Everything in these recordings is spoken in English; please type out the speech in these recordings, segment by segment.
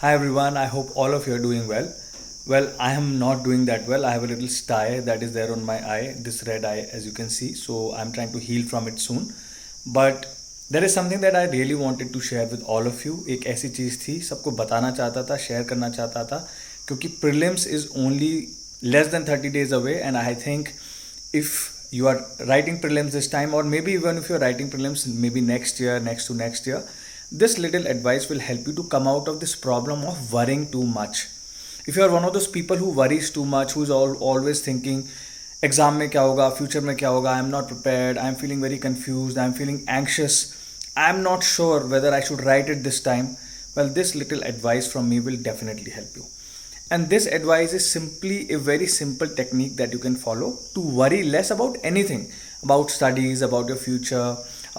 Hi everyone, I hope all of you are doing well. Well, I am not doing that well. I have a little sty that is there on my eye, this red eye as you can see. So I'm trying to heal from it soon. But there is something that I really wanted to share with all of you. एक ऐसी चीज़ थी सबको बताना चाहता था, share करना चाहता था क्योंकि prelims is only less than 30 days away and I think if you are writing prelims this time or maybe even if you're writing prelims maybe next year, next to next year, this little advice will help you to come out of this problem of worrying too much. If you are one of those people who worries too much, who's always thinking exam में क्या होगा, future में क्या होगा, I am not prepared, I am feeling very confuse, I am feeling anxious, I am not sure whether I should write it this time, well, this little advice from me will definitely help you. And this advice is simply a very simple technique that you can follow to worry less about anything, about studies, about your future,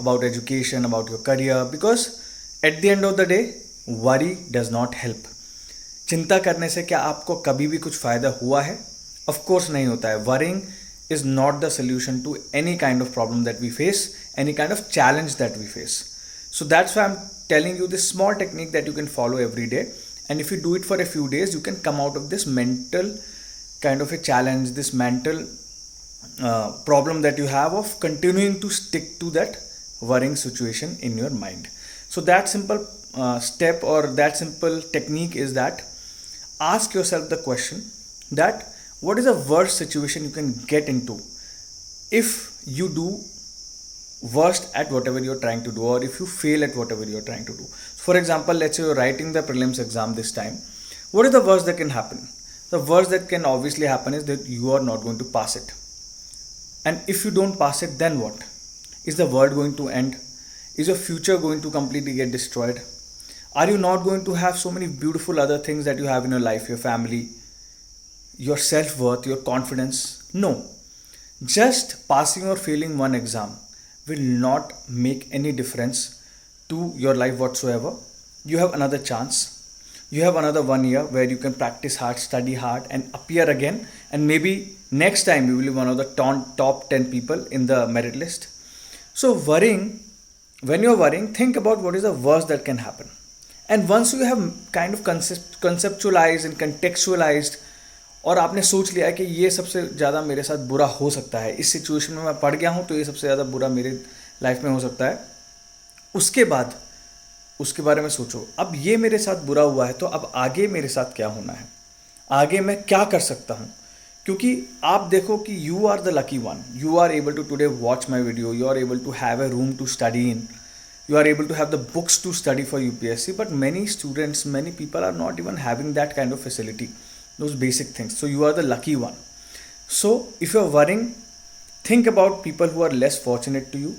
about education, about your career, because at the end of the day, worry does not help. चिंता करने से क्या आपको कभी भी कुछ फ़ायदा हुआ है? Of course नहीं होता है. Worrying is not the solution to any kind of problem that we face, any kind of challenge that we face. So that's why I'm telling you this small technique that you can follow every day. And if you do it for a few days, you can come out of this mental kind of a challenge, this mental problem that you have of continuing to stick to that worrying situation in your mind. So that simple step or that simple technique is that ask yourself the question that what is the worst situation you can get into if you do worst at whatever you're trying to do or if you fail at whatever you're trying to do. For example, let's say you're writing the prelims exam this time. What is the worst that can happen? The worst that can obviously happen is that you are not going to pass it. And if you don't pass it, then what? Is the world going to end? Is your future going to completely get destroyed? Are you not going to have so many beautiful other things that you have in your life, your family, your self-worth, your confidence? No. Just passing or failing one exam will not make any difference to your life whatsoever. You have another chance. You have another 1 year where you can practice hard, study hard and appear again, and maybe next time you will be one of the top 10 people in the merit list. So when you're worrying, think about what is the worst that can happen. And once you have kind of conceptualized and contextualized और आपने सोच लिया कि ये सबसे ज़्यादा मेरे साथ बुरा हो सकता है, इस सिचुएशन में मैं पड़ गया हूँ तो ये सबसे ज़्यादा बुरा मेरे लाइफ में हो सकता है, उसके बाद उसके बारे में सोचो अब ये मेरे साथ बुरा हुआ है तो अब आगे मेरे साथ क्या होना है, आगे मैं क्या कर सकता हूँ. क्योंकि आप देखो कि you are the lucky one, you are able to today watch my video, you are able to have a room to study in, you are able to have the books to study for UPSC, but many students, many people are not even having that kind of facility, those basic things. So you are the lucky one. So if you are worrying, think about people who are less fortunate to you.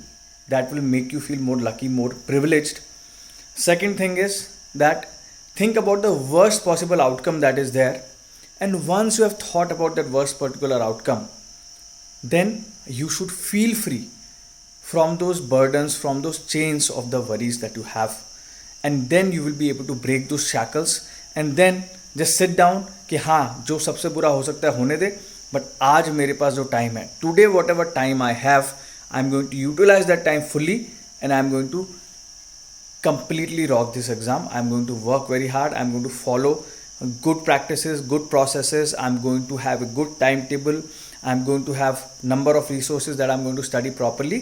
That will make you feel more lucky, more privileged. Second thing is that think about the worst possible outcome that is there, and once you have thought about that worst particular outcome, then you should feel free from those burdens, from those chains of the worries that you have, and then you will be able to break those shackles and then just sit down कि हाँ जो सबसे बुरा हो सकता है होने दे, but आज मेरे पास जो टाइम है, today whatever time I have, I am going to utilise that time fully and I am going to completely rock this exam. I am going to work very hard. I am going to follow good practices, good processes. I am going to have a good timetable. I am going to have number of resources that I am going to study properly,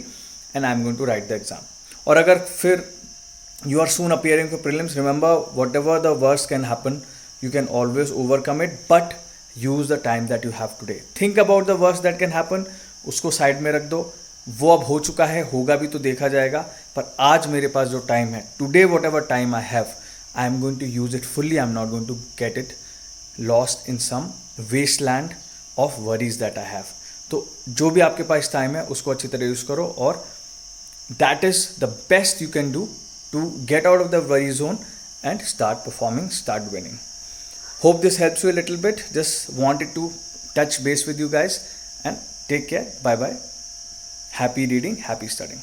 and I am going to write the exam. और अगर फिर you are soon appearing for prelims, remember whatever the worst can happen, you can always overcome it, but use the time that you have today. Think about the worst that can happen, उसको side में रख दो, वो अब हो चुका है, होगा भी तो देखा जाएगा, पर आज मेरे पास जो टाइम है, today whatever time I have, I am going to use it fully. I am not going to get it lost in some wasteland of worries that I have. तो जो भी आपके पास टाइम है उसको अच्छी तरह यूज़ करो, और that is the best you can do to get out of the worry zone and start performing, start winning. Hope this helps you a little bit. Just wanted to touch base with you guys, and take care. Bye bye. Happy reading, happy studying.